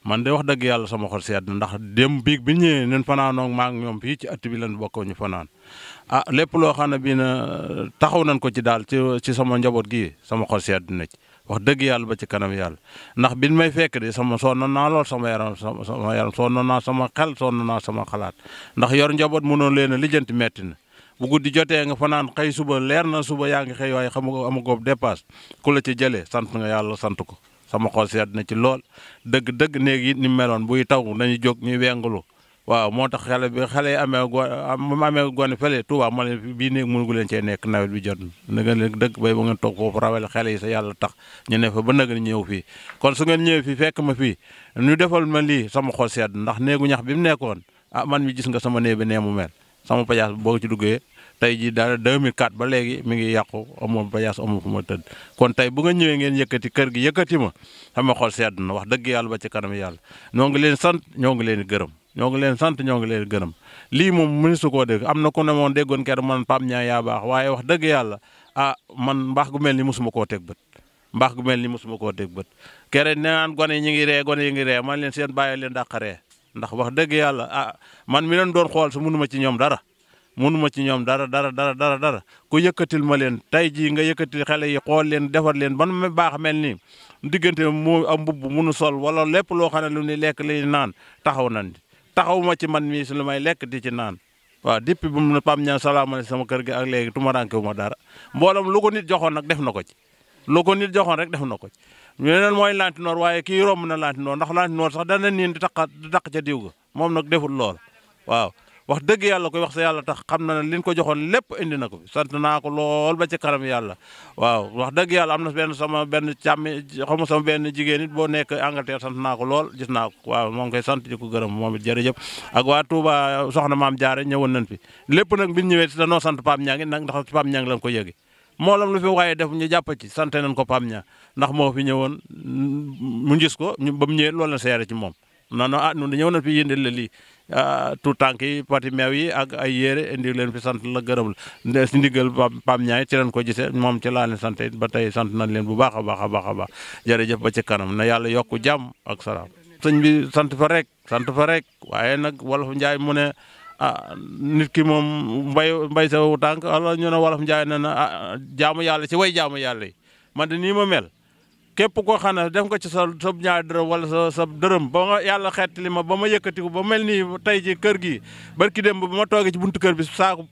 man de wax dëgg yàlla sama xol sedd ndax dem biig bi ñëwee nen fanaanoog maa ngi ñoom fii ci att bi lañ bokkoo ñu fanaan lépp loo xam ne bii na taxaw nañ ko ci daal ci sama njaboot gi sama xol sedd na ci wax dëgg yàlla ba ci kanam yàlla ndax biñ may fekk de sonn naa lool sama yaram sonn naa sama xel sonn naa sama xalaat ndax yor njaboot mënoo leen a lijjanti metti na bu guddi jotee nga fanaan xëy suba leer na suba yaa ngi xëy waaye xam nga amagoo dépasse ku la ci jëlee sant nga yàlla sant ko sama xol sedd na ci lool dëgg néeg yi ni meloon buy taw nañu jóg ñuy wengulu waaw moo tax xale yi amee gone fële Touba ma leen bii néeg mënu gu leen cee nekk nawet bi jot na nga leen dëgg bay ba ngeen toog foofu rawale xale yi sa yàlla tax ñu ne fa ba nag ñëw fii kon su ngeen ñëwee fii fekk ma fii ñu defal ma lii sama xol sedd ndax néegu ñax bi mu nekkoon man mi gis nga sama néeg bi nee mu mel sama pajaas boo ci duggee tey jii daal 2004 ba léegi mi ngi yàqu amul pajaas amul fu ma tëdd kon tey bu nga ñëwee ngeen yëkkati kër gi yëkkati ma sama xol sedd na wax dëgg yàlla ba ci kanam yàlla ñoo ngi leen sant ñoo ngi leen gërëm ñoo ngi leen sant ñoo ngi leen gërëm lii moom mënu su koo dégg am na ku ne moom déggoon keroog man Pape Niang yaa baax waaye wax dëgg yàlla man mbaax gu mel ni mosuma koo teg bët mbaax gu mel ni mosuma koo teg bët kere nee naan gone yi ñu ngi ree gone yi ngi ree man leen seen bàyyi leen dàqaree ndax wax dëgg yàlla man mi leen doon xool su mënuma ci ñoom dara mënuma ci ñoom dara ku yëkkatil ma leen tey jii nga yëkkatil xale yi xool leen defar leen ban ma baax mel nii diggante mu am mbubb munu sol wala lépp loo xam ne lu ni lekk li naan taxaw nañ taxaw ma ci man mii si lu may lekk di ci naan waaw depuis bu mu ne Pape Niang salaamaaleykum sama kër gi ak léegi tumaranke wu ma dara mbooloom lu ko nit joxoon nag def na ko ci lu ko nit joxoon rek def na ko ci ñeneen mooy lantinoor waaye kii romb na lantinoor ndax lantinoor sax dana niin di taq ca diw ga moom nag deful lool waaw wax dëgg yàlla koy wax sa yàlla tax xam na ne liñ ko joxoon lépp indi na ko sant naa ko lool ba ci kanam yàlla waaw wax dëgg yàlla am na sama benn jigéen it boo nekk Angleterre sant naa ko lool gis naa ko waaw moo ngi koy sant di ko gërëm moom it jërëjëf ak waa Touba soxna maam Jaara ñëwoon nañ fi lépp nag bi ñu ñëwee danoo sant Pape Niang nag ndax ci Pape Niang lañ ko yëge moolam lu fi waaye def ñu jàpp ci sant nañ ko Pape Niang ndax moo fi ñëwoon mu gis ko ba mu ñëwee loolu la seere ci moom non ñun ñëw nañ fi yëndil la lii tout tànk yi pati meew yi ak ay yére indi leen fi sant la gërëm la si ndigal Pape Niang ci leen ko gisee moom ci laa leen sant ba tey sant nañ leen bu baax a baax jërëjëf ba ci kanam na yàlla yokk jàmm ak salaam sëñ bi sant fa rek waaye nag wolof Njaay mu ne nit ki moom mbay sa tànk wala ñu ne wolof Njaay ne na jaamu yàlla ci way jaamu yàlla yi man de nii ma mel képp koo xam ne def nga ci sa ñaar dërëm wala sa dërëm ba nga yàlla xeet li ma ba ma yëkkati ko ba mel nii tey ci kër gi barki dem ba ma toogee ci buntu kër bi saako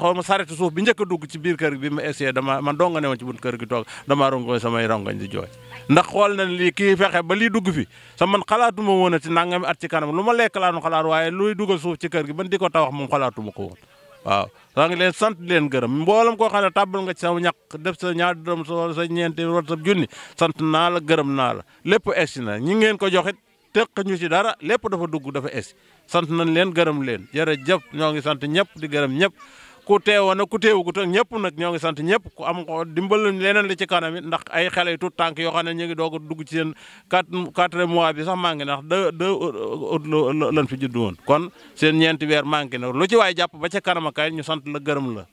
xaw ma saretu suuf bi njëkk a dugg ci biir kër gi bi ma essayé man doo nga ne woon ci buntu kër gi toog damaa rongoñ samay rongoñ di jooy ndax xool na lii kii fexe ba lii dugg fi man xalaatuma woon ci nangami at ci kanam lu ma lekk laa nu xalaat waaye luy dugal suuf ci kër gi ban di ko tawax moom xalaatuma ko woon waaw saa ngi leen sant leen gërëm mboolam koo xam ne tàbbal nga ci sa ñàkk def sa ñaar dërëm sa ñeenti wala sa junni sant naa la gërëm naa la lépp egsi na ñi ngeen ko joxit tëq ñu ci dara lépp dafa dugg dafa egsi sant nañ leen gërëm leen jërëjëf ñoo ngi sant ñëpp di gërëm ñëpp ku teewoon nag ku teewu ko ñëpp nag ñoo ngi sant ñëpp ku am ko dimbal leneen li ci kanam it ndax ay xale yu tuut tànk yoo xam ne ñu ngi doog a dugg ci seen 4 mois bi sax manqué ndax 2 août lan fi juddu woon kon seen ñeenti weer manqué na lu ci waay jàpp ba ca kanam kay ñu sant la gërëm la.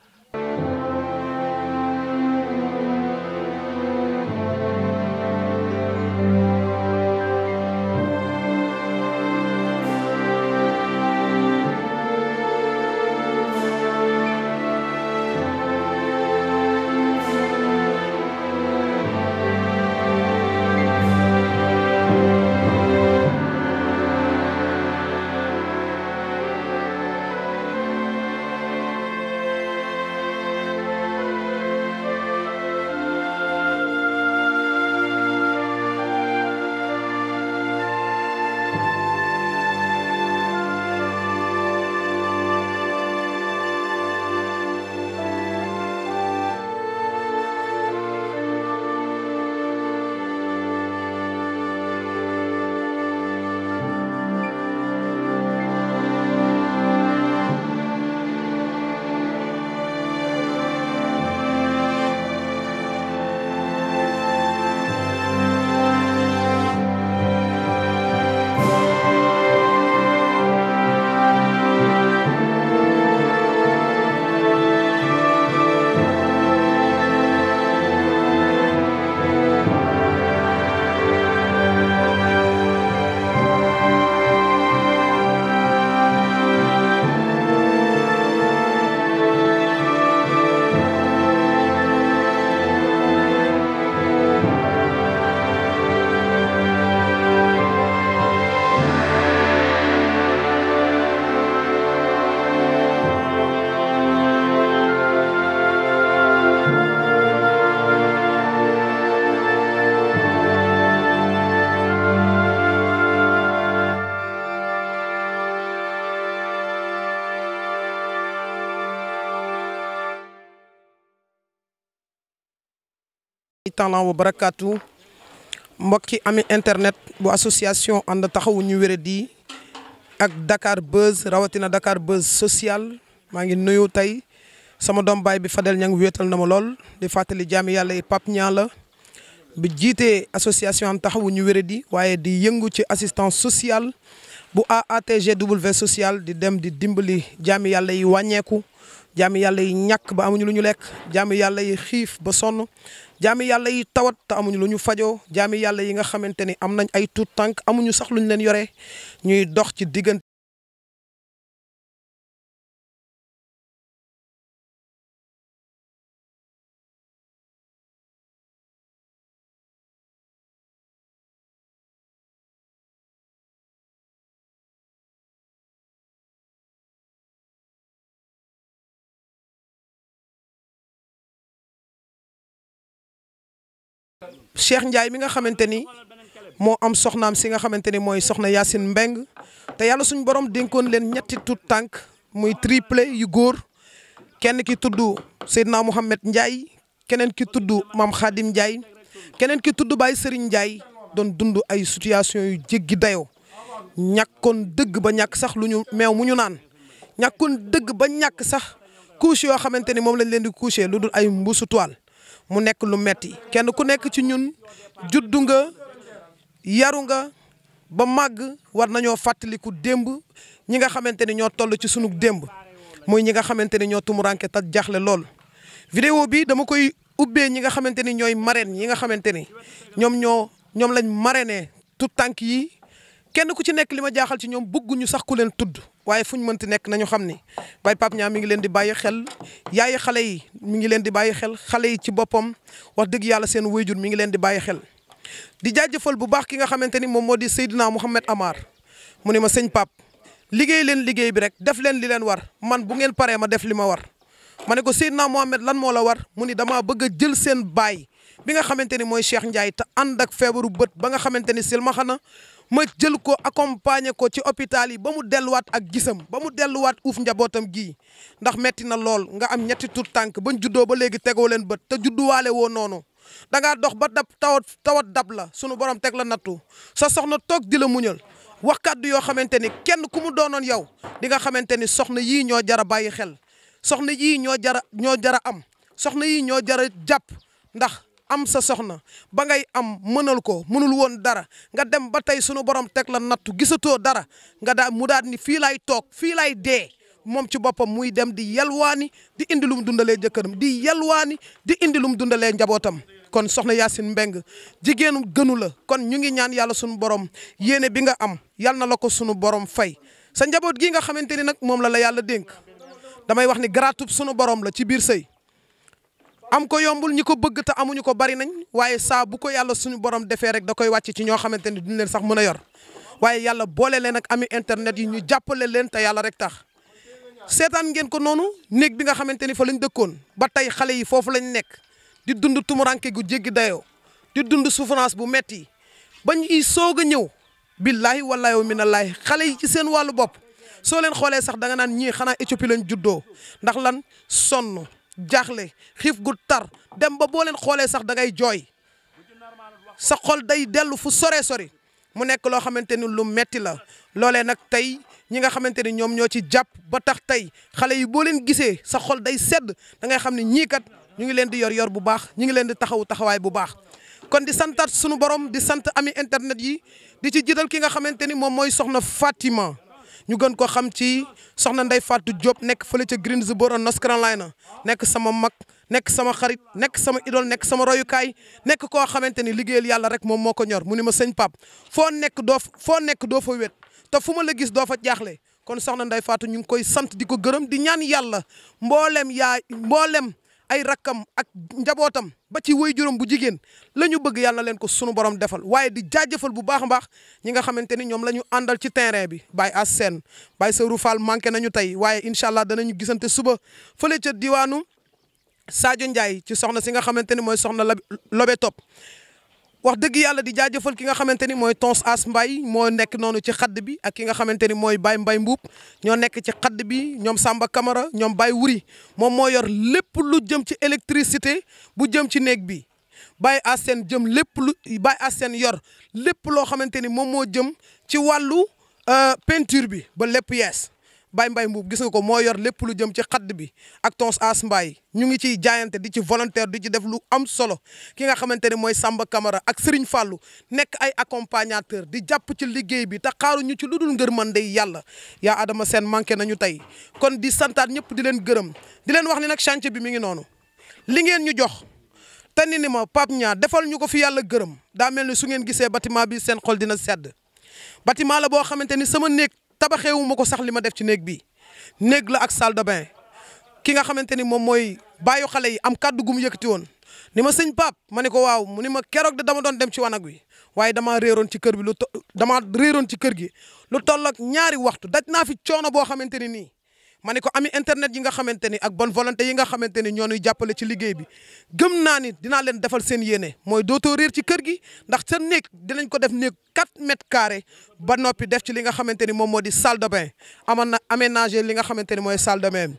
taala wa barakaatu mbokki ami internet bu association ànd taxawu ñu wéradi ak Dakar Buzz rawatina Dakar Buzz social maa ngi nuyu tey sama doom baay bi Fadel Niang wéetal na ma lool di fàttali jaami yàlla yi Pape Niang la bi jiitee association ànd taxawu ñu wéradi waaye di yëngu ci assistance sociale bu AATGW social di dem di dimbali jaami yàlla yi wàññeeku jaami yàlla yi ñàkk ba amuñu lu ñu lekk jaami yàlla yi xiif ba sonn jaami yàlla yi tawat te amuñu lu ñu fajoo jaami yàlla yi nga xamante ni am nañ ay tuut tànk amuñu sax lu ñu leen yore ñuy dox ci diggante Cheikh Ndiaye mi nga xamante ni moo am soxnaam si nga xamante ni mooy soxna Yacine Mbeng te yàlla suñu borom dénkoon leen ñetti tuut tànk muy triplé yu góor kenn ki tudd Seydina Mouhamed Ndiaye keneen ki tudd Mame Khadim Ndiaye keneen ki tudd Baye Serigne Ndiaye doon dund ay situation yu jéggi dayoo ñàkkoon dëgg ba ñàkk sax lu ñu meew mu ñu naan ñàkkoon dëgg ba ñàkk sax couche yoo xamante ni moom lañ leen di coucher lu dul ay mbuusu toile mu nekk lu metti kenn ku nekk ci ñun juddu nga yaru nga ba màgg war nañoo fàttaliku démb ñi nga xamante ni ñoo toll ci sunu démb muy ñi nga xamante ni ñoo tumuranke te jaxle lool. vidéo bi dama koy ubbee ñi nga xamante ni ñooy marraine yi nga xamante ni ñoom lañ marraine tout tànk yi kenn ku ci nekk li ma jaaxal ci ñoom bëgguñu sax ku leen tudd waaye fu ñu mënti nekk nañu xam ni Baye Pape Niang mi ngi leen di bàyyi xel yaayi xale yi mi ngi leen di bàyyi xel xale yi ci boppam wax dëgg yàlla seen wayjur mi ngi leen di bàyyi xel. di jaajëfal bu baax ki nga xamante ni moom moo di Seydina Mouhamed Amar mu ne ma sëñ Pape liggéey leen liggéey bi rek def leen li leen war man bu ngeen paree ma def li ma war ma ne ko Seydina Mouhamed lan moo la war mu ni damaa bëgg a jël seen baay bi nga xamante ni mooy Cheikh Ndiaye te ànd ak feebaru bët ba nga xamante ni silmaxa na ma jël ko accompagner ko ci hôpital yi ba mu delluwaat ak gisam ba mu delluwaat uuf njabootam gii ndax metti na lool nga am ñetti tur tànk bañ juddoo ba léegi tegoo leen bët te judduwaale woo noonu da ngaa dox ba dab tawat dab la sunu borom teg la nattu sa soxna toog di la muñal wax kàddu yoo xamante ni kenn ku mu doonoon yow di nga xamante ni soxna yii ñoo jara bàyyi xel soxna yii ñoo jara am soxna yii ñoo jara jàpp ndax am sa soxna ba ngay am mënal ko mënul woon dara nga dem ba tey sunu borom teg la nattu gisatoo dara nga mu daal ni fii laay toog fii laay dee moom ci boppam muy dem di yalwaani di indi lu mu dundalee jëkkëram di yalwaani di indi lu mu dundalee njabootam kon soxna Yacine Mbeng jigéenu gënu la kon ñu ngi ñaan yàlla sunu borom yéene bi nga am yal na la ko sunu borom fay sa njaboot gi nga xamante ni nag moom la yàlla dénk damay wax ni garaatub sunu borom la ci biir sëy am ko yombul ñi ko bëgg te amuñu ko bari nañ waaye saa bu ko yàlla suñu borom defee rek da koy wàcc ci ñoo xamante ni duñ leen sax mën a yor waaye yàlla boole leen ak ami internet yi ñu jàppale leen te yàlla rek tax seetaan ngeen ko noonu néeg bi nga xamante ni fa lañ dëkkoon ba tey xale yi foofu lañ nekk di dund tumuranke gu jéggi dayoo di dund souffrance bu metti ba ñuy soog a ñëw billahi wallahi wa minallahi xale yi ci seen wàllu bopp soo leen xoolee sax da nga naan ñii xanaa Éthiopie lañ juddoo ndax lan sonn jaaxle xiif gu tar dem ba boo leen xoolee sax da ngay jooy sa xol day dellu fu sore sori mu nekk loo xamante ni lu metti la loolee nag tey ñi nga xamante ni ñoom ñoo ci jàpp ba tax tey xale yi boo leen gisee sa xol day sedd da ngay xam ne ñii kat ñu ngi leen di yor bu baax ñu ngi leen di taxawaay bu baax kon di santaat sunu borom di sant ami internet yi di ci jiital ki nga xamante ni moom mooy soxna Fatima ñu gën ko xam ci soxna Ndeye Fatou Diop nekk fële ca Greensboro North Carolina nekk sama mag nekk sama xarit nekk sama idole nekk sama royukaay nekk koo xamante ni liggéeyal yàlla rek moom moo ko ñor mu ni ma sëñ Pape foo nekk doo fa wét te fu ma la gis doo fa jaaxle kon soxna Ndeye Fatou ñu ngi koy sant di ko gërëm di ñaan yàlla mboolem ay rakkam ak njabootam ba ci waajuram bu jigéen la ñu bëgg yàlla leen ko sunu borom defal waaye di jaajëfal bu baax a baax ñi nga xamante ni ñoom la ñu àndal ci terrain bi Baye Assène Baye Sërou Fall manqué nañu tey waaye incha allah danañu gisante suba fële ca diwaanu Sadio Ndiaye ci soxna si nga xamante ni mooy soxna Lobe Top wax dëgg yàlla di jaajëfal ki nga xamante ni mooy Tons As Mbaye moo nekk noonu ci xadd bi ak ki nga xamante ni mooy Baye Mbaye Mbuub ñoo nekk ci xadd bi ñoom Samba Camara ñoom Baye Wuri moom moo yor lépp lu jëm ci électricité bu jëm ci néeg bi Baye Assène jëm lépp lu Baye Assène yor lépp loo xamante ni moom moo jëm ci wàllu peinture bi ba lépp yees Baye Mbaye Mbuub gis nga ko moo yor lépp lu jëm ci xadd bi ak tons as Mbaye ñu ngi ciy jaayante di ci volontaire di ci def lu am solo ki nga xamante ne mooy Samba Camara ak Serigne Fallou nekk ay accompagnateur di jàpp ci liggéey bi te xaaruñu ci lu dul ngërmande yàlla yaa Adama Sène manqué nañu tey kon di santaat ñëpp di leen gërëm di leen wax ni nag chantier bi mi ngi noonu li ngeen ñu jox te ni ma Pape Niang defal ñu ko fi yàlla gërëm daa mel ni su ngeen gisee bâtiment bi seen xol dina sedd bâtiment la boo xamante ni sama néeg tabaxeewu ma ko sax li ma def ci néeg bi néeg la ak salle de bain ki nga xamante ni moom mooy bàyyu xale yi am kàddu gu mu yëkkati woon ni ma sëñ Pape ma ne ko waaw mu ni ma keroog de dama doon dem ci wanag wi waaye damaa réeroon ci kër bi damaa réeroon ci kër gi lu toll ak ñaari waxtu daj naa fi coono boo xamante ni nii ma ne ko ami internet yi nga xamante ni ak bonne volonté yi nga xamante ni ñoo ñuy jàppale ci liggéey bi gëm naa ni dinaa leen defal seen yéene mooy dootoo réer ci kër gi ndax sa néeg dinañ ko def néeg 4 mètres carrés ba noppi def ci li nga xamante ni moom moo di salle de bain aménagé li nga xamante ni mooy salle de bain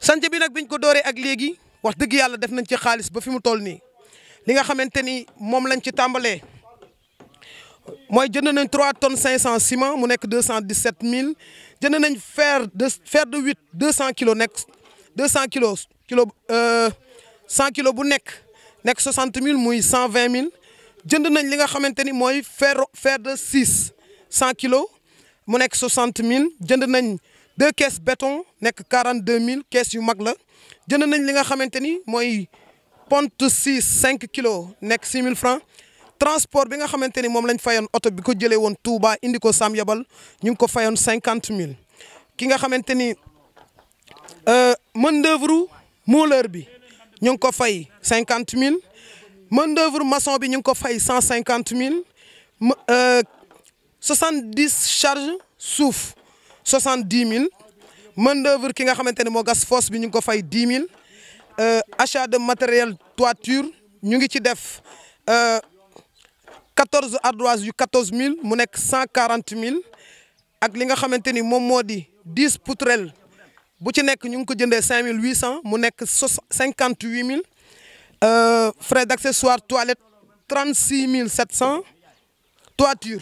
chantier bi nag biñ ko dooree ak léegi wax dëgg yàlla def nañ ci xaalis ba fi mu toll nii li nga xamante ni moom lañ ci tàmbalee mooy jënd nañ 3 tonnes 500 ciment mu nekk 217 000 jënd nañ fer de 8 200 kilos nekk 200 kilos 100 kilos bu nekk 60 000 muy 120 000 jënd nañ li nga xamante ni mooy fer de 6 100 kilos mu nekk 60 000 jënd nañ 2 caisses béton nekk 42 000 caisses yu mag la jënd nañ li nga xamante ni mooy ponte 6 5 kilos nekk 6 000 francs transport bi nga xamante ni moom lañ fayoon oto bi ko jëlee woon Touba indi ko Sam Yabal ñu ngi ko fayoon 50 000 ki nga xamante ni main d'œuvre mouleur bi ñu ngi ko fay 50 000 main d'œuvre maçon bi ñu ngi ko fay 150 000 70 charges suuf 70 000 main d'œuvre ki nga xamante ni moo gas fosse bi ñu ngi ko fay 10 000 achat de matériel toiture ñu ngi ci def 14 ardoises yu 14 000 mu nekk 140 000 ak li nga xamante ni moom moo di 10 poutrelles bu ci nekk ñu ngi ko jëndee 5 800 mu nekk 58 000 frais d'accessoire toilette 36 700 toiture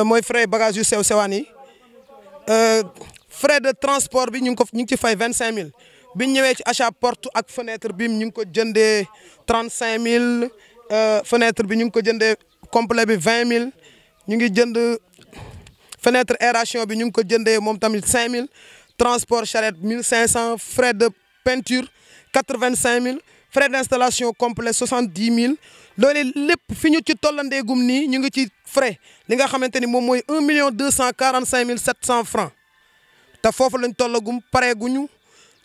mooy frais bagage yu sew sewaan yi frais de transport bi ñu ngi ci fay 25 000 bi ñu ñëwee ci achat porte ak fenêtre bi ñu ngi ko jëndee 35 000 fenêtre bi ñu ngi ko jëndee complet bi 20 000 ñu ngi jënd fenêtre aération bi ñu ngi ko jëndee moom tamit 5 000 transport charrette 1500 frais de peinture 85 000 frais d'installation complet 70 000 loolu lépp fi ñu ci tollandeegum nii ñu ngi ci frais li nga xamante ni moom mooy 1 245 700 francs te foofu lañ tollagum pareeguñu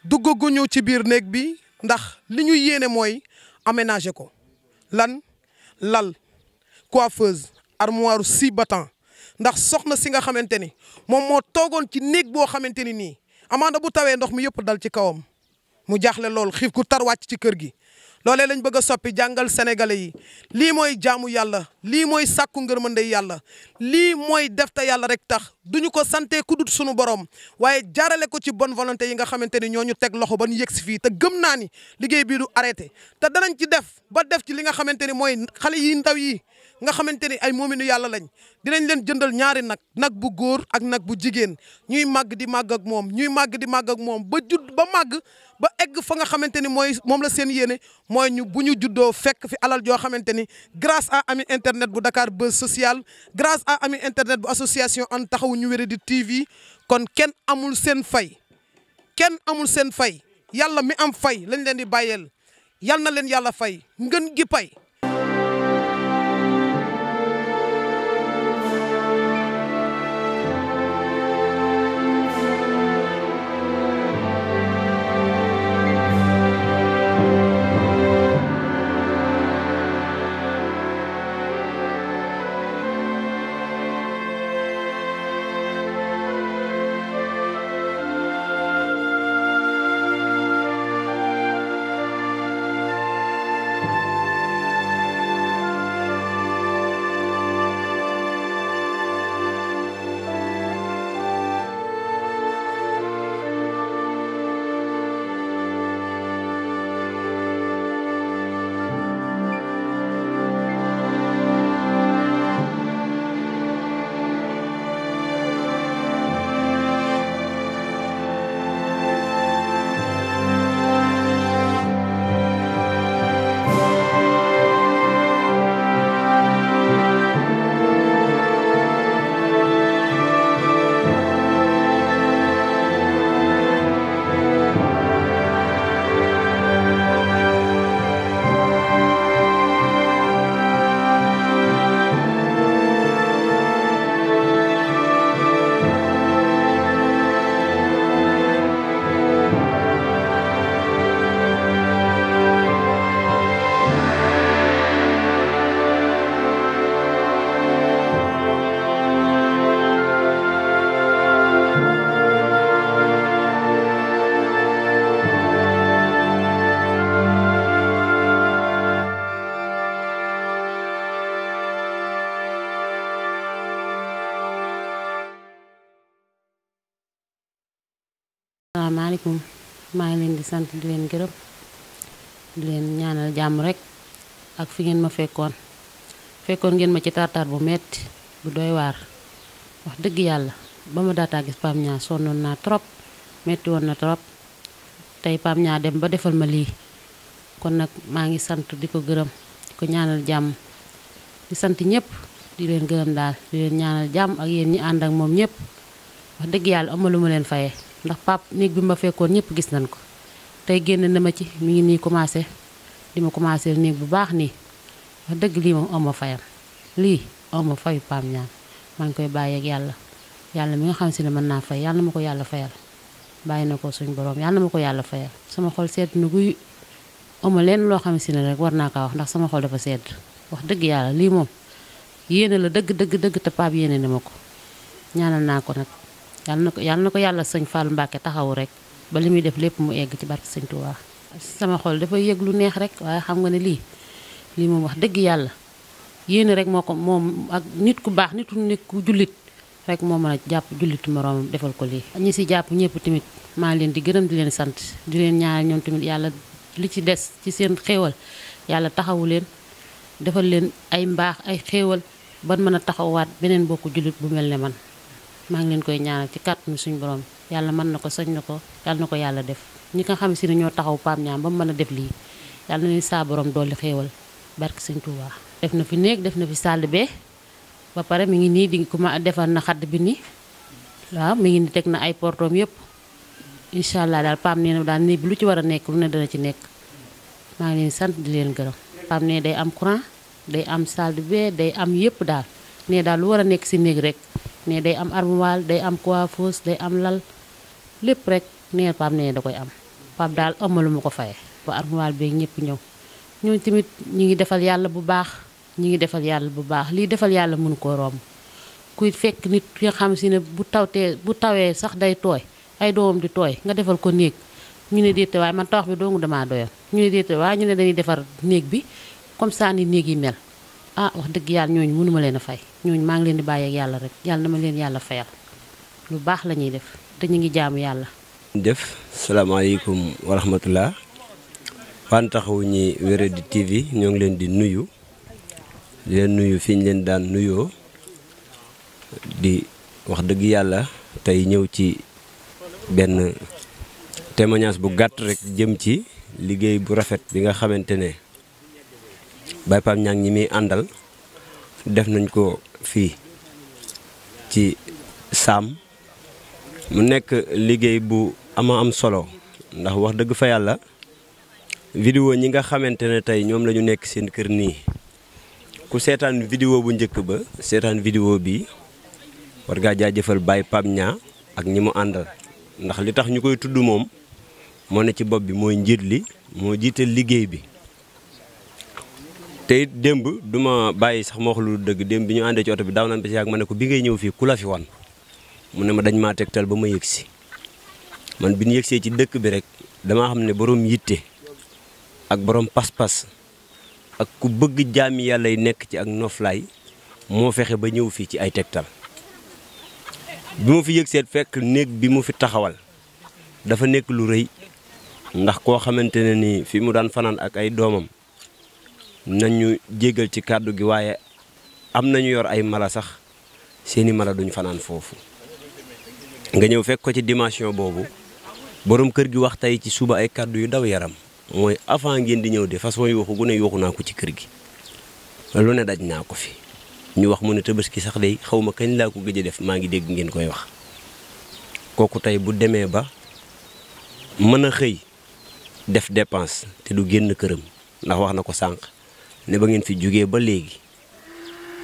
duggaguñu ci biir néeg bi ndax li ñu yéene mooy aménager ko lan lal coiffeuse armoire 6 battants ndax soxna si nga xamante ni moom moo toogoon ci néeg boo xamante ni nii amaana bu tawee ndox mi yëpp dal ci kawam mu jaaxle lool xiif ku tar wàcc ci kër gi loolee lañ bëgg a soppi jàngal sénégalais yi lii mooy jaamu yàlla lii mooy sàkku ngërmande yàlla lii mooy def te yàlla rek tax duñu ko sante ku dut sunu borom waaye jaarale ko ci bonne volonté yi nga xamante ni ñoo ñu teg loxo ba ñu yegg si fii te gëm naa ni liggéey bii du arrêté te danañ ci def ba def ci li nga xamante ni mooy xale yi ndaw yi nga xamante ni ay moominu yàlla lañ dinañ leen jëndal ñaari nag bu góor ak nag bu jigéen ñuy màgg di màgg ak moom ñuy màgg di màgg ak moom ba judd ba màgg ba egg fa nga xamante ni mooy moom la seen yéene mooy bu ñu juddoo fekk fi alal joo xamante ni grâce à ami internet bu Dakar Buzz Social grâce à ami internet bu association And Taxawu Ñu Wéradi TV kon kenn amul seen fay yàlla mi am fay lañ leen di bàyyeel yal na leen yàlla fay ngën gi pay asalaamaaleykum maa ngi leen di sant di leen gërëm di leen ñaanal jàmm rek ak fi ngeen ma fekkoon ngeen ma ci tartar bu metti bu doy waar wax dëgg yàlla ba ma daataa gis Pape Niang sonnoon naa trop metti woon na trop tey Pape Niang dem ba defal ma lii kon nag maa ngi sant di ko gërëm di ko ñaanal jàmm di sant ñëpp di leen gërëm daal di leen ñaanal jàmm ak yéen ñi ànd ak moom ñëpp wax dëgg yàlla amalu ma leen fayee ndax Pape néeg bi ma fekkoon ñëpp gis nañ ko tey génn na ma ci mi ngi nii commencé di ma commencé néeg bu baax nii wax dëgg lii moom ama fayam lii ama fayu Pape Niang maa ngi koy bàyyi ak yàlla mi nga xam si ne mën naa fay yàlla na ma ko yàlla fayal bàyyi na ko suñ borom yàlla na ma ko yàlla fayal sama xol sedd na guy ama leen loo xam si ne rek war naa kaa wax ndax sama xol dafa sedd wax dëgg yàlla lii moom yéene la dëgg te Pape yéene na ma ko ñaanal naa ko nag yàlla na ko yàlla sëñ Fallou Mbacke taxawu rek ba li muy def lépp mu egg ci barke sëñ Touba. sama xol dafa yëg lu neex rek waaye xam nga ne lii moom wax dëgg yàlla yéene rek moo ko moom ak nit ku baax nit ku jullit rek moo mën a jàpp jullitu moroomam defal ko lii. ñi si jàpp ñëpp tamit maa ngi leen di gërëm di leen sant di leen ñaanal ñoom tamit yàlla li ci des ci seen xéewal yàlla taxawu leen defal leen ay mbaax ay xéewal ban mën a taxawaat beneen bokku jullit bu mel ne man. maa ngi leen koy ñaanal ci kàttanu suñu borom yàlla mën na ko sañ na ko yàlla na ko yàlla def ñi nga xam si ne ñoo taxaw Pape Niang ba mu mën a def lii yàlla na leen saa borom dolli xéewal barke sëñ Touba. def na fi néeg def na fi salle bee ba pare mi ngi nii di ko ma defar na xadd bi nii waaw mi ngi ni teg na ay portoom yëpp incha allah daal Pape nee na daal néeg bi lu ci war a nekk lu ne dana ci nekk maa ngi leen sant di leen gërëm. Pape nee day am courant day am salle bee day am yëpp daal nee daal lu war a nekk si néeg rek. ne day am armoire day am coiffeuse day am lal lépp rek nee Pape nee da koy am Pape daal amalu ma ko faye ba armoire beeg ñëpp ñëw tamit ñi ngi defal yàlla bu baax lii defal yàlla mënu koo romb kuy fekk nit ki nga xam si ne bu tawee sax day tooy ay doomam di tooy nga defal ko néeg ñu ne déete waaye man tawax bi doongu damaa doyal ñu ne déete waaye ñu ne dañuy defar néeg bi comme ça ni néeg yi mel wax dëgg yàlla ñooñu mënuma leen a fay ñooñu maa ngi leen di bàyyi ak yàlla rek yàlla dama leen yàlla fayal lu baax la ñuy def te ñu ngi jaamu yàlla. salaamaaleykum wa rahmatullah waan taxawu ñi Wéradi TV ñoo ngi leen di nuyu fi ñu leen daan nuyoo di wax dëgg yàlla tey ñëw ci benn témoignage bu gàtt rek jëm ci liggéey bu rafet bi nga xamante ne Baye Pape Niang ñi muy àndal def nañ ko fii ci Sam mu nekk liggéey bu am solo ndax wax dëgg fa yàlla vidéo ñi nga xamante ne tey ñoom la ñu nekk seen kër nii ku seetaan vidéo bu njëkk ba seetaan vidéo bi war ngaa jaajëfal Baye Pape Niang ak ñi mu àndal ndax li tax ñu koy tudd moom moo ne ci bopp bi mooy njiit li moo jiital liggéey bi. te it démb duma bàyyi sax ma wax lu dëgg démb bi ñu àndee ci oto bi daaw naan ba si yàgg ma ne ko bi ngay ñëw fii ku la fi wan mu ne ma dañ maa tegtal ba ma yëgsi man bi ñu yëgsee ci dëkk bi rek damaa xam ne borom yitte ak borom pas-pas ak ku bëgg jaami yàlla yi nekk ci ak noflaay moo fexe ba ñëw fii ci ay tegtal. bi ma fi yëgsee fekk néeg bi mu fi taxawal dafa nekk lu rëy ndax koo xamante ne ni fi mu daan fanaan ak ay doomam. nañu jégal ci kàddu gi waaye am nañu yor ay mala sax seeni mala duñ fanaan foofu nga ñëw fekk ko ci dimension boobu borom kër gi wax tey ci suba ay kàddu yu daw yaram mooy avant ngeen di ñëw de façon yuuxu gu ne yuuxu naa ko ci kër gi lu ne daj naa ko fi ñu wax mu ne Tabaski sax day xaw ma kañ laa ko gëj a def maa ngi dégg ngeen koy wax kooku tey bu demee ba mën a xëy def dépense te du génn këram ndax wax na ko sànq ne ba ngeen fi jógee ba léegi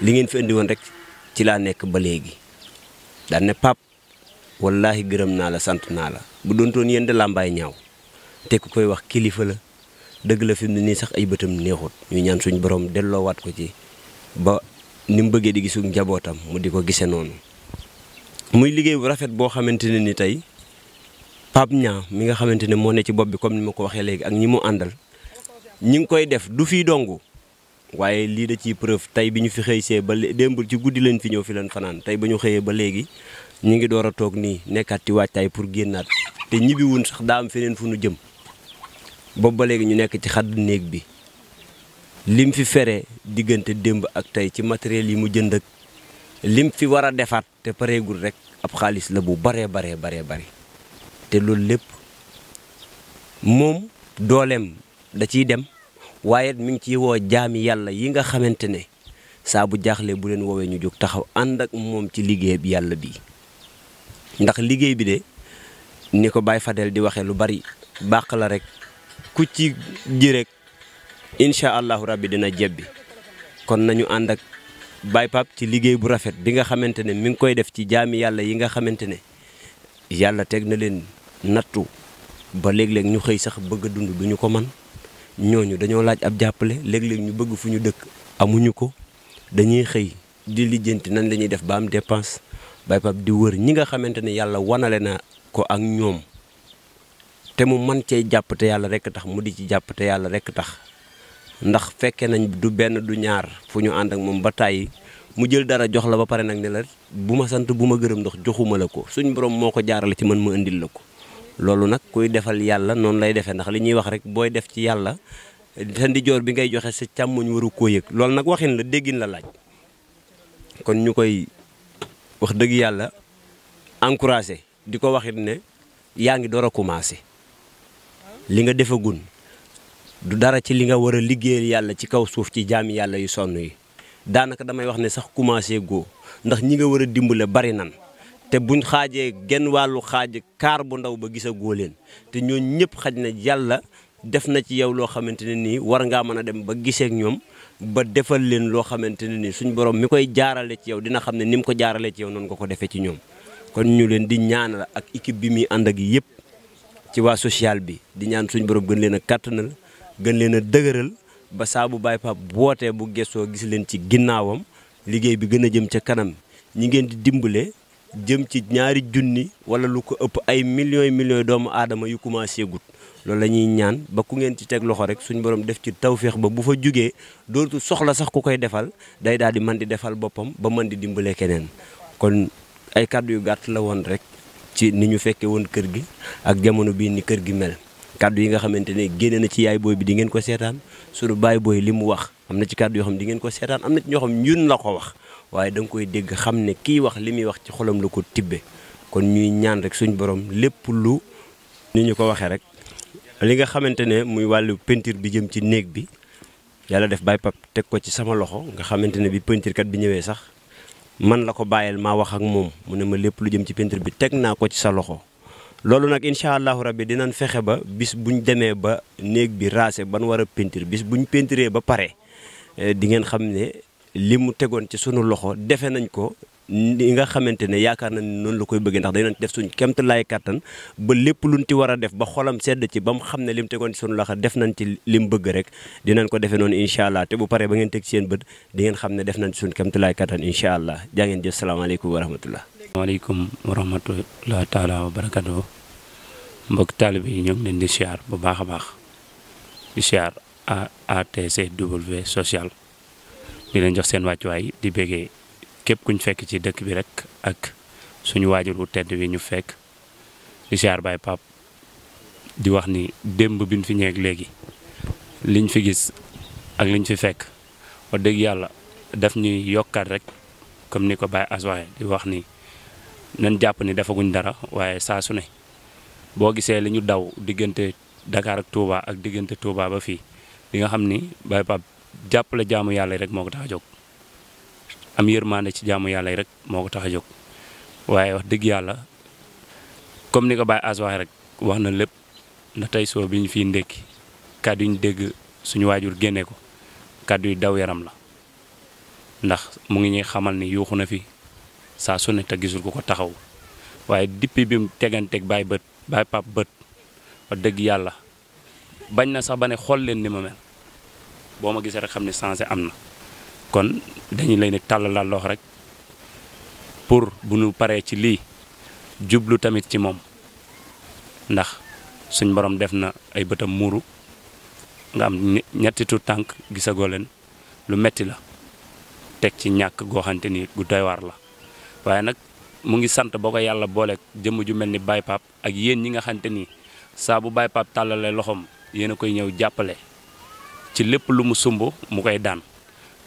li ngeen fi indi woon rek ci laa nekk ba léegi daan ne Pape wallaahi gërëm naa la sant naa la bu doontoon yéen de làmbaay ñaaw te ku koy wax kilifa la dëgg la fi mu ne nii sax ay bëtam neexut ñu ñaan suñu borom delloowaat ko ci ba ni mu bëggee di gisu njabootam mu di ko gisee noonu. muy liggéey bu rafet boo xamante ne ni tey Pape Niang mi nga xamante ne moo ne ci bopp bi comme ni ma ko waxee léegi ak ñi mu àndal ñi ngi koy def du fii dongu waaye lii da ciy preuve tey bi ñu fi xëy see ba démb ci guddi leen fi ñëw fi leen fanaan tey ba ñu xëyee ba léegi ñu ngi door a toog nii nekkaat ci waajtaay pour génnaat te ñibbiwun sax daa am feneen fu nu jëm boobu ba léegi ñu nekk ci xadd néeg bi lim fi fere diggante démb ak tey ci matériel yi mu jënd ak lim fi war a defaat te pareegul rek ab xaalis la bu baree bari te loolu lépp moom dooleem da ciy dem waaye mi ngi ciy woo jaami yàlla yi nga xamante ne saa bu jaaxlee bu leen woowee ñu jóg taxaw ànd ak moom ci liggéey bi yàlla bi ndax liggéey bi de ni ko Baye Fadel di waxee lu bari bàq la rek ku ci ji rek incha allahu rabbi dina jebbi kon nañu ànd ak Baye Pape ci liggéey bu rafet bi nga xamante ne mi ngi koy def ci jaami yàlla yi nga xamante ne yàlla teg na leen nattu ba léeg-léeg ñu xëy sax bëgg a dund duñu ko man ñooñu dañoo laaj ab jàppale léeg-léeg ñu bëgg fu ñu dëkk amuñu ko dañuy xëy di lijjanti nan la ñuy def ba am dépense Baye Pape di wër ñi nga xamante ne yàlla wanale na ko ak ñoom te mu man cee jàpp te yàlla rekk tax mu di ci jàpp te yàlla rekk tax ndax fekke nañ du benn du ñaar fu ñu ànd ak moom ba tàyyi mu jël dara jox la ba pare nag ne la bu ma sant bu ma gërëm ndax joxuma la ko suñ borom moo ko jaarale ci man ma indil la ko loolu nag kuy defal yàlla noonu lay defee ndax li ñuy wax rek booy def ci yàlla sa ndijoor bi ngay joxe sa càmmoñ waru koo yëg loolu nag waxin la déggin la laaj kon ñu koy wax dëgg yàlla encouragé di ko waxit ne yaa ngi door a commencé li nga defagun du dara ci li nga war a liggéeyal yàlla ci kaw suuf ci jaami yàlla yu sonn yi daanaka damay wax ne sax commencé goo ndax ñi nga war a dimbale bari nan te buñ xaajee genn wàllu xaaj kaar bu ndaw ba gis a góo leen te ñooñu ñëpp xaj na yàlla def na ci yow loo xamante ne nii war ngaa mën a dem ba gisee ak ñoom ba defal leen loo xamante ne nii suñ borom mi koy jaarale ci yow dina xam ne ni mu ko jaaralee ci yow noonu nga ko defee ci ñoom kon ñu leen di ñaanal ak équipe bi muy ànd ak yëpp ci waa social bi di ñaan suñ borom gën leen a kàttanal gën leen a dëgëral ba saa bu Baye Pape bootee bu gëstoo gis leen ci ginnaawam liggéey bi gën a jëm ca kanam ñi ngeen di dimbale jëm ci 2 junni wala lu ko ëpp ay millions doomu aadama yu commencé gut loolu la ñuy ñaan ba ku ngeen ci teg loxo rek suñ borom def ci tawféex ba bu fa jugee dootu soxla sax ku koy defal day daal di mën di defal boppam ba mën di dimbale keneen kon ay kàddu yu gàtt la woon rek ci ni ñu fekkee woon kër gi ak jamono bii ni kër gi mel kàddu yi nga xamante ne génne na ci yaay booy bi di ngeen ko seetaan sunu baay booy li mu wax am na ci kàddu yoo xam di ngeen ko seetaan am na ci ñoo xam ñun la ko wax waaye da nga koy dégg xam ne kii wax li muy wax ci xolam la ko tibbe kon ñuy ñaan rek suñ borom lépp lu ni ñu ko waxee rek li nga xamante ne muy wàllu peinture bi jëm ci néeg bi yàlla def Baye Pape teg ko ci sama loxo nga xamante ne bi peinture kat bi ñëwee sax man la ko bàyyeel maa wax ak moom mu ne ma lépp lu jëm ci peinture bi teg naa ko ci sa loxo loolu nag incha allahu rabbi dinañ fexe ba bis buñ demee ba néeg bi raase ban war a peinture bis buñ peinturee ba pare di ngeen xam ne li mu tegoon ci sunu loxo defe nañ ko li nga xamante ne yaakaar nañ noonu la koy bëggee ndax dinañ def suñ kemt laay kàttan ba lépp luñ ci war a def ba xolam sedd ci ba mu xam ne li mu tegoon ci sunu loxo def nañ ci li mu bëgg rek dinañ ko defee noonu incha allah te bu paree ba ngeen teg seen bët di ngeen xam ne def nañ ci suñ kemt laay kàttan incha allah jaa ngeen jëf salaamaaleykum wa rahmatullah. waaleykum wa rahmatulah taala wa barakatuh mbokk taalibe yi ñoo ngi leen di siyaar bu baax a baax di siyaar ATCW social di leen jox seen wàccuwaay di béggee képp kuñ fekk ci dëkk bi rek ak suñu waajur wu tedd wi ñu fekk di siyaar Baye Pape di wax ni démb biñ fi ñeeg léegi liñ fi gis ak liñ fi fekk wax dëgg yàlla daf ñuy yokkaat rek comme ni ko Baye As waxee di wax ni nañ jàpp ni defaguñ dara waaye saa su ne boo gisee li ñu daw diggante Dakar ak Touba ak diggante Touba ba fii di nga xam ni Baye Pape jàppale jaamu yàlla rek moo ko tax a jóg am yërmande ci jaamu yàlla rek moo ko tax a jóg waaye wax dëgg yàlla comme ni ko Baye As waxee rek wax na lépp na tey soo bi ñu fiy ndékki kàddu yi ñu dégg suñu waajur génne ko kàddu yi daw yaram la ndax mu ngi ñuy xamal ni yuuxu na fi saa su ne te gisul ku ko taxaw waaye depuis bi mu teganteeg Baye Pape bët wax dëgg yàlla bañ na sax ba ne xool leen ni ma mel boo ma gisee rek xam ne changé am na kon dañu leen di tàllalaat loxo rek pour bu ñu paree ci lii jublu tamit ci moom ndax suñ borom def na ay bëtam muuru nga am ñetti tuut tànk gisagoo leen lu metti la teg ci ñàkk goo xamante ni gu doy waar la waaye nag mu ngi sant boo ko yàlla booleeg jëmm ju mel ni Baye Pape ak yéen ñi nga xamante ni saa bu Baye Pape tàllalee loxoom yéen a koy ñëw jàppale ci lépp lu mu sumb mu koy daan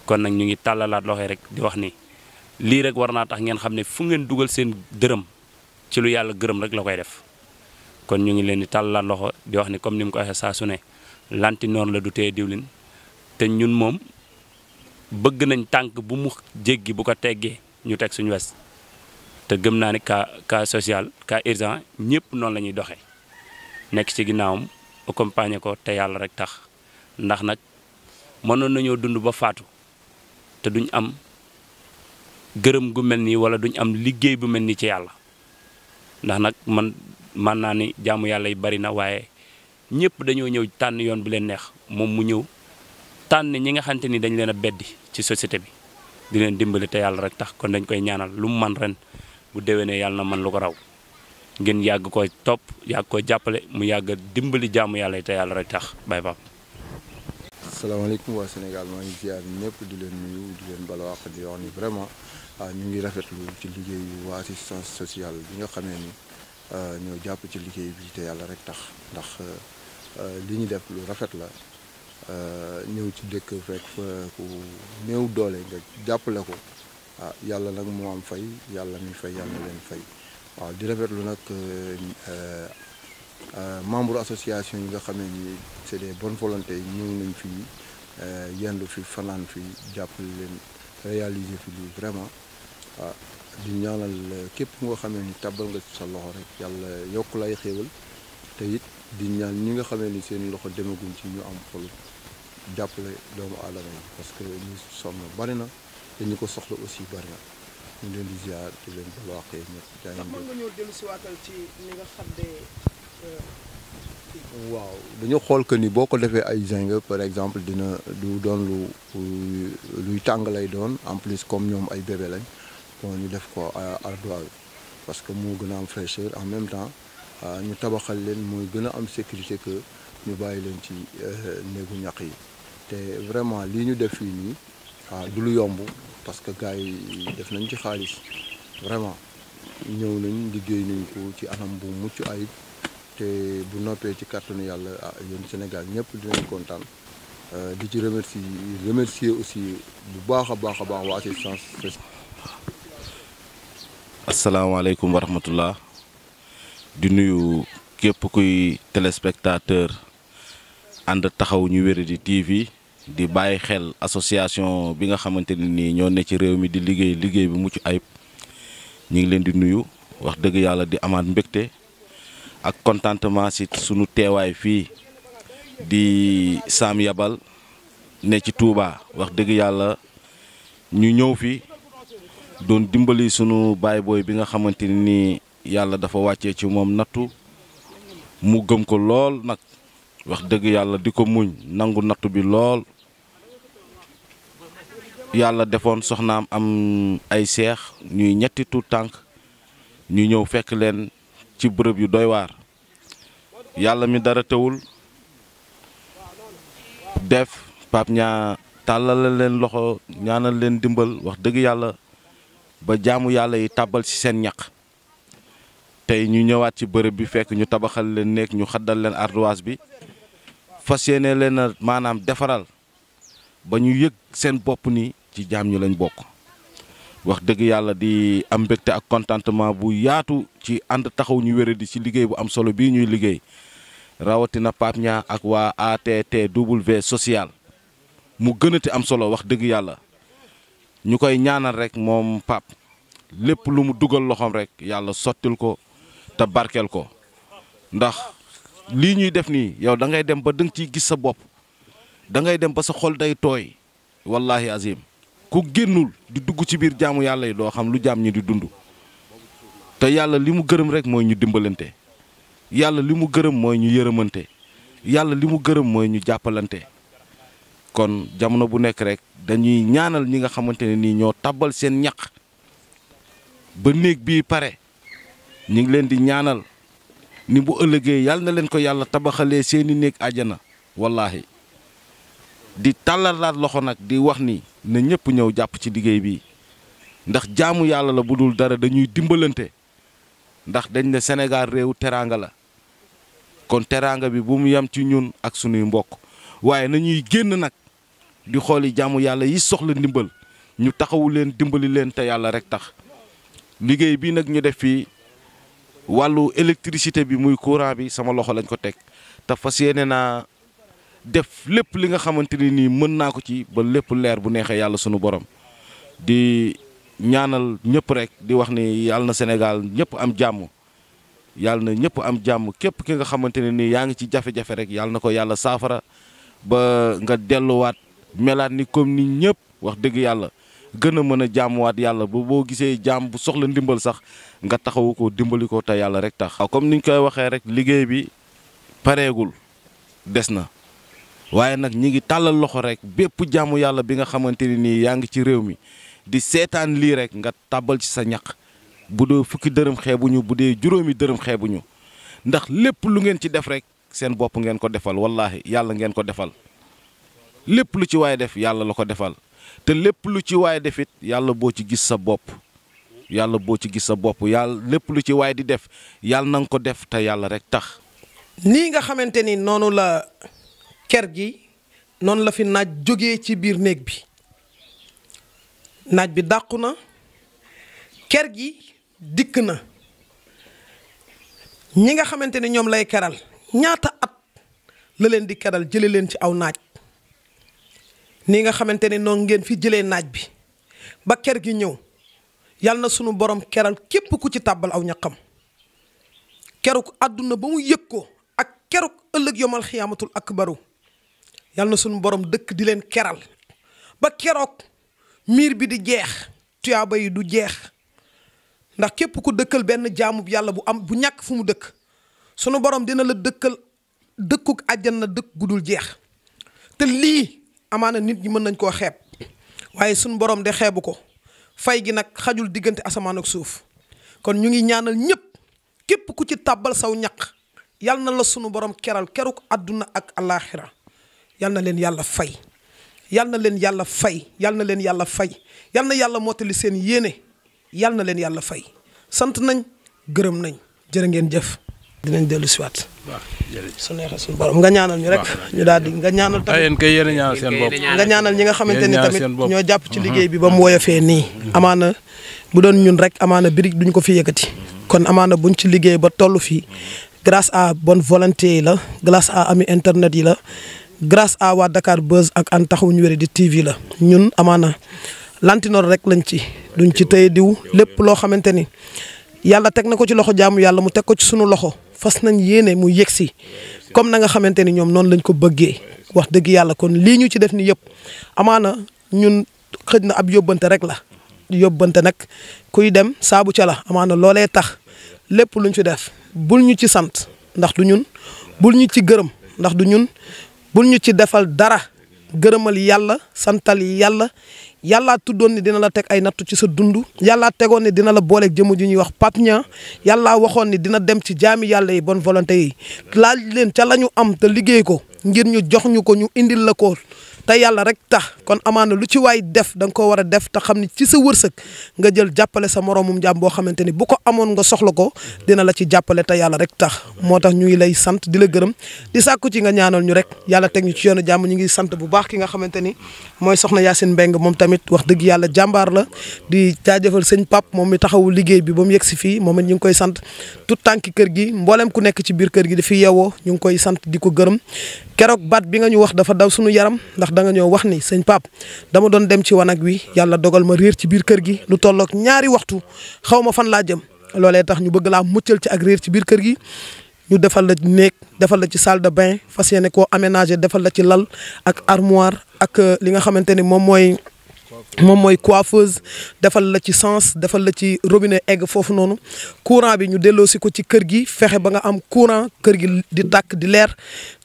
kon nag ñu ngi tàllalaat loxo rek di wax ni lii rek war naa tax ngeen xam ne fu ngeen dugal seen dërëm ci lu yàlla gërëm rek la koy def kon ñu ngi leen di tàllalaat loxo di wax ni comme ni mu ko waxee saa su ne lantinoor la du tee diwlin te ñun moom bëgg nañ tànk bu mu jéggi bu ko teggee ñu teg suñu wes te gëm naa ne cas social cas urgent ñëpp noonu la ñuy doxee nekk ci ginnaawam accompagner ko te yàlla rek tax ndax nag mënoon nañoo dund ba faatu te duñ am gërëm gu mel nii wala duñ am liggéey bu mel nii ci yàlla ndax nag man naa ni jaamu yàlla yi bari na waaye ñëpp dañoo ñëw tànn yoon bi leen neex moom mu ñëw tànn ñi nga xamante ni dañ leen a beddi ci société bi di leen dimbali te yàlla rek tax kon dañ koy ñaanal lu mu man ren bu déwénee yàlla na man lu ko raw ngeen yàgg ko topp yàgg ko jàppale mu yàgg dimbali jaamu yàlla yi te yàlla rek tax Baye Pape. asalaamaaleykum waa Sénégal maa ngi ziar ñëpp di leen nuyu di leen balaax di wax ni vraiment ñu ngi rafetlu ci liggéeyu waa assistance sociale bi nga xamee ni ñoo jàpp ci liggéey bi te yàlla rek tax ndax li ñu def lu rafet la ñëw ci dëkk fekk fa ku néew doole nga jàppale ko yàlla nag moo am fay yàlla mi fay yàlla leen fay waaw di rafetlu nag membre association yi nga xamee ni c'est des bonnes volontés ñëw nañ fii yendu fi fanaan fi jàppale leen réaliser fi lii vraiment di ñaanal képp nga xamee ni tàbbal nga ci sa loxo rek yàlla yokk lay xéewal te it di ñaan ñi nga xamee ni seen loxo demaguñ ci ñu am xolu jàppale doomu aadama yi parce que ñu sonn bari na te ñu ko soxla aussi bari na ñu leen di ziar di leen balaaxee ñëpp. jaay ndax mën nga ñëw dellu si waatal ci ni nga xaddee. waaw dañu xool que ni boo ko defee ay zinc par exemple dina du doon luy tàng lay doon en plus comme ñoom ay bébé lañ bon ñu def ko ardoise parce que moo gën a am fraîcheur en même temps ñu tabaxal leen mooy gën a am sécurité que ñu bàyyi leen ci néegu ñax yi te vraiment lii ñu def fii nii du lu yomb parce que gars yi def nañ ci xaalis vraiment ñëw nañ liggéey nañ ko ci anam bu mucc ayib te bu noppee ci kàttanu yàlla yéen Sénégal ñëpp dinañ kontaan di ci remercier aussi bu baax a baax waa assistance. asalaamaaleykum wa rahmatullah di nuyu képp kuy téléspectateur ànd taxaw ñu wéradi TV di bàyyi xel association bi nga xamante ne nii ñoo ne ci réew mi di liggéey bi mucc ayib ñu ngi leen di nuyu wax dëgg yàlla di amaat mbégte ak contentement ci sunu teewaay fii di Sam Yabal ne ci Touba wax dëgg yàlla ñu ñëw fi doon dimbali sunu baay booy bi nga xamante ni nii yàlla dafa wàccee ci moom nattu mu gëm ko lool nag wax dëgg yàlla di ko muñ nangu nattu bi lool yàlla defoon soxnaam am ay seex ñuy ñetti tuut tànk ñu ñëw fekk leen ci bërëb yu doy waar yàlla mi dara tëwul def Pape ñaa tàllale leen loxo ñaanal leen dimbal wax dëgg yàlla ba jaamu yàlla yi tàbbal ci seen ñaq tey ñu ñëwaat ci bërëb bi fekk ñu tabaxal leen nekk ñu xaddal leen ardoise bi fas yéene leen a maanaam defaral ba ñu yëg seen bopp ni ci jaam ñu lañ bokk wax dëgg yàlla di am mbégte ak contentement bu yaatu ci ànd taxaw ñu wéradi ci liggéey bu am solo bii ñuy liggéey rawatina Pape Niang ak waa ATTW social mu gënati am solo wax dëgg yàlla ñu koy ñaanal rek moom Pape lépp lu mu dugal loxoom rek yàlla sottil ko te barkeel ko ndax lii ñuy def nii yow da ngay dem ba danga ciy gis sa bopp da ngay dem ba sa xol day tooy wallahi azim ku génnul di dugg ci biir jaamu yàlla yi doo xam lu jaam ñi di dund te yàlla li mu gërëm rek mooy ñu dimbalante yàlla li mu gërëm mooy ñu yërëmante yàlla li mu gërëm mooy ñu jàppalante kon jamono bu nekk rek dañuy ñaanal ñi nga xamante ne nii ñoo tàbbal seen ñaq ba néeg bii pare ñu ngi leen di ñaanal ni bu ëllëgee yàlla na leen ko yàlla tabaxalee seeni néeg àjjana wallaahi di tàllalaat loxo nag di wax ni na ñëpp ñëw jàpp ci liggéey bi ndax jaamu yàlla la bu dul dara dañuy dimbalante ndax dañ ne Sénégal réew teraanga la kon teraanga bi bu mu yem ci ñun ak sunuy mbokk waaye nañuy génn nag di xooli jaamu yàlla yi soxla ndimbal ñu taxawu leen dimbali leen te yàlla rek tax liggéey bi nag ñu def fii wàllu électricité bi muy courant bi sama loxo lañ ko teg te fas yéene naa def lépp li nga xamante ni nii mën naa ko ci ba lépp leer bu neexee yàlla sunu borom di ñaanal ñëpp rek di wax ni yàlla na Sénégal ñëpp am jàmm yàlla na ñëpp am jàmm képp ki nga xamante ne nii yaa ngi ci jafe-jafe rek yàlla na ko yàlla saafara ba nga delluwaat melaat ni comme ni ñëpp wax dëgg yàlla gën a mën a jaamuwaat yàlla ba boo gisee jaam bu soxla ndimbal sax nga taxawu ko dimbali ko te yàlla rek tax. waaw comme niñ koy waxee rek liggéey bi pareegul des na waaye nag ñi ngi tàllal loxo rek bépp jaamu yàlla bi nga xamante ni nii yaa ngi ci réew mi di seetaan lii rek nga tàbbal ci sa ñaq bu dee fukki dërëm xeebuñu bu dee juróomi dërëm xeebuñu ndax lépp lu ngeen ci def rek seen bopp ngeen ko defal wallaahi yàlla ngeen ko defal lépp lu ci waaye def yàlla la ko defal te lépp lu ci waaye def it yàlla boo ci gis sa bopp yàlla boo ci gis sa bopp yàlla lépp lu ci waaye di def yàlla na nga ko def te yàlla rek tax. nii nga xamante ni noonu la kër gi noonu la fi naaj jógee ci biir néeg bi naaj bi dàqu na kër gi dikk na ñi nga xamante ni ñoom lay keral ñaata at la leen di keral jële leen ci aw naaj nii nga xamante ni noonu ngeen fi jëlee naaj bi ba kër gi ñëw yàlla na sunu borom keral képp ku ci tàbbal aw ñaqam keruk àdduna ba mu yëg ko ak keruk ëllëg yomal xiyaamatul akbaru yàlla na sunu borom dëkk di leen keral ba keroog miir bi di jeex tuyaaba yi du jeex ndax képp ku dëkkal benn jaamub yàlla bu am bu ñàkk fu mu dëkk sunu borom dina la dëkkal dëkkuk àjjana dëkk gudul jeex te lii amaana nit ñi mën nañ koo xeeb waaye sunu borom de xeebu ko fay gi nag xajul diggante asamaan ak suuf kon ñu ngi ñaanal ñëpp képp ku ci tàbbal saw ñaq yal na la sunu borom keral keruk àdduna ak alaaxira yal na leen yàlla fay yal na leen yàlla fay yal na leen yàlla fay yal na yàlla mottali seen yéene yal na leen yàlla fay sant nañ gërëm nañ jërë ngeen jëf dinañ dellu si waat su neexee suñu borom nga ñaanal ñu rek ñu daal di nga ñaanal tamit kay yéen a ñaanal seen bopp nga ñaanal ñi nga xamante ni tamit ñoo jàpp ci liggéey bi ba mu woyofee nii amaana bu doon ñun rek amaana birig duñ ko fi yëkkati kon amaana buñ ci liggéey ba toll fii grâce à bonne volonté yi la grâce à ami internet yi la grâce à waa Dakar Buzz ak an taxawu ñu wéri di TV la ñun amaana lantinoor rek lañ ci duñ ci tëye diw lépp loo xamante ni yàlla teg na ko ci loxo jaamu yàlla mu teg ko ci sunu loxo fas nañ yéene mu yegsi comme na nga xamante ni ñoom noonu lañ ko bëggee wax dëgg yàlla kon lii ñu ci def ni yëpp amaana ñun xëj na ab yóbbante rek la yóbbante nag kuy dem saabu ca la amaana loolee tax lépp luñ ci def bul ñu ci sant ndax du ñun bul ñu ci gërëm ndax du ñun bul ñu ci defal dara gërëmal yàlla santal yàlla yàllaa tuddoon ni dina la teg ay nattu ci sa dund yàllaa tegoon ni dina la booleeg jëmm ji ñuy wax Pape Niang yàllaa waxoon ni dina dem ci jaami yàlla yi bonne volonté yi laaj leen ca la ñu am te liggéey ko ngir ñu jox ñu ko ñu indil la ko te yàlla rek tax kon amaana lu ci waay def da nga ko war a def te xam ni ci sa wërsëg nga jël jàppale sa moroomum jaam boo xamante ni bu ko amoon nga soxla ko dina la ci jàppale te yàlla rek tax moo tax ñu ngi lay sant di la gërëm di sàkku ci nga ñaanal ñu rek yàlla teg ñu ci yoonu jàmm ñu ngi sant bu baax ki nga xamante ni mooy soxna Yacine Mbengue moom tamit wax dëgg yàlla jàmbaar la di jaajëfal sëñ Pape moom mi taxawu liggéey bi ba mu yegg si fii moom it ñu ngi koy sant tout tànki kër gi mboolem ku nekk ci biir kër gi dafi yeewoo ñu ngi koy sant di ko gërëm keroog baat bi nga ñu wax dafa daw suñu yaram ndax da nga ñëw wax ni sëñ Pape dama doon dem ci wanag wi yàlla dogal ma réer ci biir kër gi lu tollook ñaari waxtu xaw ma fan laa jëm loolee tax ñu bëgg laa muccal ci ak réer ci biir kër gi ñu defal la néeg defal la ci salle de bain fas yéene koo aménager defal la ci lal ak armoire ak li nga xamante ni moom mooy coiffeuse defal la ci sens defal la ci robinet egg foofu noonu courant bi ñu delloosi ko ci kër gi fexe ba nga am courant kër gi di tàkk di leer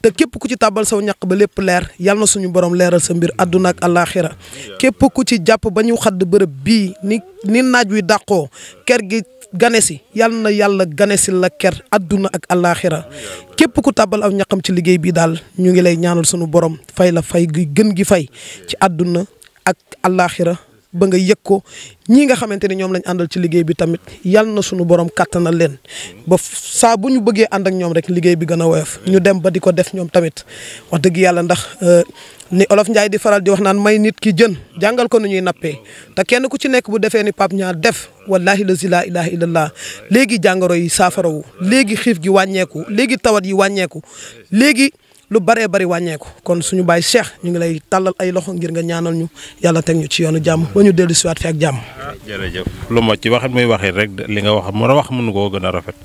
te képp ku ci tàbbal saw ñaq ba lépp leer yal na suñu borom leeral sa mbir àdduna ak àllaaxira képp ku ci jàpp ba ñu xadd bërëb bii ni naaj wi dàqoo kër gi ganesi yal na yàlla ganesi la ker àdduna ak àllaaxira képp ku tàbbal aw ñaqam ci liggéey bii daal ñu ngi lay ñaanal suñu borom fay la fay gi gën gi fay ci àdduna ak àllaaxira ba nga yëg ko ñii nga xamante ni ñoom lañ àndal ci liggéey bi tamit yal na suñu borom kattanal leen ba saa bu ñu bëggee ànd ak ñoom rek liggéey bi gën a woyof ñu dem ba di ko def ñoom tamit wax dëgg yàlla ndax ni Olof Njaay di faral di wax naan may nit ki jën jàngal ko nu ñuy nappee te kenn ku ci nekk bu defee ni Pape Niang def wallahi la ilaha illallah léegi jàngoro yi saafarawu léegi xiif gi wàññeeku léegi tawat yi wàññeeku léegi lu baree bari wàññeeku kon suñu baay Cheikh ñu ngi lay tàllal ay loxo ngir nga ñaanal ñu yàlla teg ñu ci yoonu jàmm ba ñu dellu siwaat fi ak jàmm. jërëjëf lu ma ci waxit muy waxit rek li nga wax mu wax mënu koo gën a rafet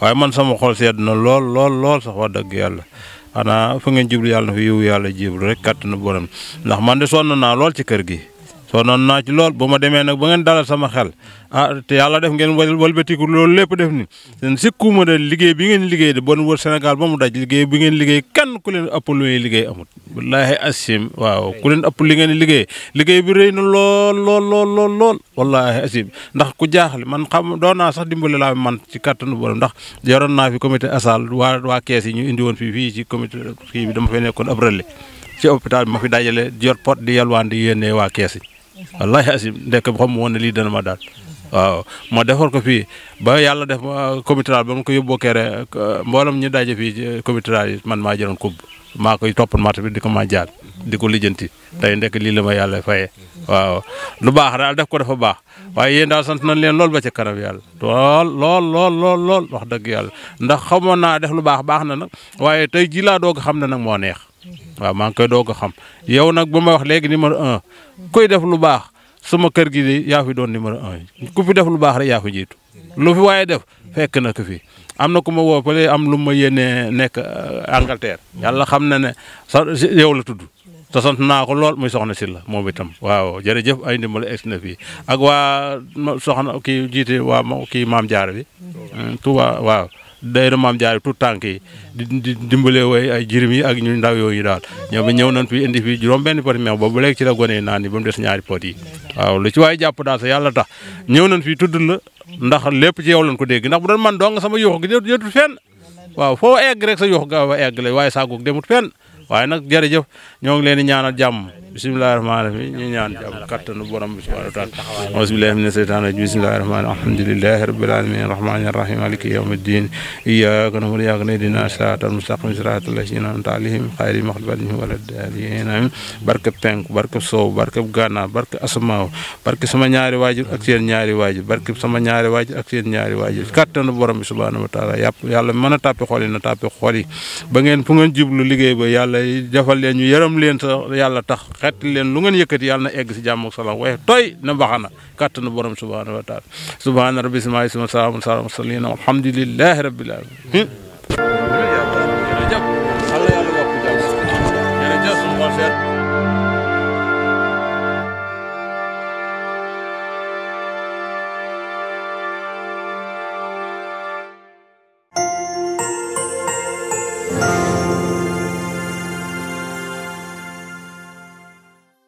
waaye man sama xol sedd na lool sax wax dëgg yàlla xanaa fa ngeen jublu yàlla na fi yiw yàlla jiblu rek kàttanu borom ndax man de sonn naa lool ci kër gi sonnoon naa ci lool bu ma demee nag ba ngeen dalal sama xel te yàlla def ngeen walbatiku loolu lépp def ni seen sikkuma de liggéey bi ngeen liggéey de bon wër Sénégal ba mu daj liggéey bi ngeen liggéey kenn ku leen ëpp lu ngeen liggéey amut wallaahi asim waaw ku leen ëpp li ngeen liggéey bi rëy na lool wallaahi asim ndax ku jaaxle man xam doon naa sax dimbale laa man ci kàttanu borom ndax yoroon naa fi comité asal waa kees yi ñu indi woon fii ci comité kii bi dama fay nekkoon ab relais ci hôpital bi ma fi dajale jot pot di yalwaan di yénnee waa kees yi wallahi asim ndekk bi xam woon ne lii dana ma daal waaw ma defar ko fii ba yàlla def comité ba ma ko yóbboo kere mboolem ñu daje fii ci comité yi man maa jëloon kub maa koy toppan mata bi di ko ma jaar di ko lijjanti tey ndekk lii la ma yàlla fayee waaw lu baax daal def ko dafa baax waaye yéen daal sant nañ leen lool ba ca kanam yàlla lool wax dëgg yàlla ndax xamoon naa def lu baax na nag waaye tey ji laa doog a xam ne nag moo neex waaw maa ngi koy doog a xam yow nag ba ma wax léegi numéro 1 kuy def lu baax sama kër gi de yaa fi doon numéro 1 ku fi def lu baax rek yaa fi jiitu lu fi waaye def fekk na ko fi am na ku ma woo fële am lu ma yéene nekk Angleterre yàlla xam na ne sa yow la tudd te sant naa ko lool muy soxna si la moom itam waaw jërëjëf ay ndimbal egsi na fii ak waa soxna kii jiite waa kii maam Jaara bi Touba waaw dayra maam Jaara tout tànk yi di dimbale way ay jirim yi ak ñu ndaw yooyu daal ñoom ñëw nañ fi indi fi juróom benn pot meew boobu léegi ci la gone naan ni ba mu des ñaari pot yi waaw lu ci waaye jàpp daal sa yàlla tax ñëw nañ fi tudd la ndax lépp ci yow lañ ko dégg ndax bu doon man dong sama yuux gi jotut fenn waaw foo egg rek sa yuux gaaw a egg la waaye saagoog demut fenn waaye nag jërëjëf ñoo ngi leen di ñaanal jàmm bismillahi rahmaani rahim ñu ñaan jàmm kattanu borom bi subhanahu wa taala auzu billahi mina shaytaani rajim bismillahi rahmaani alhamdulillahi rabbil alamin rahmaani rahim maliki yawmiddin iyyaka na'budu wa iyyaka nasta'in siratal mustaqim siratal lazina an'amta alayhim ghayril maghdubi alayhim waladdallin amin barkeb penku barkeb sow barkeb gànnaar barkeb asamaaw barke sama ñaari waajur ak seen ñaari waajur barkeb sama ñaari waajur ak seen ñaari waajur kattanu borom bi subhanahu wa taala yàlla mën a tàppe xol yi na tàppe xol yi ba ngeen fu ngeen jublu liggéey ba yàlla defal leen ñu yërëm leen sa yàlla tax xet leen lu ngeen yëkkati yàlla na egg si jàmm ak salaam waaye tooy na baxana kàttanu borom subhanahu wa taala subhana rabbi sama salaam alhamdulillahi rabbil alamin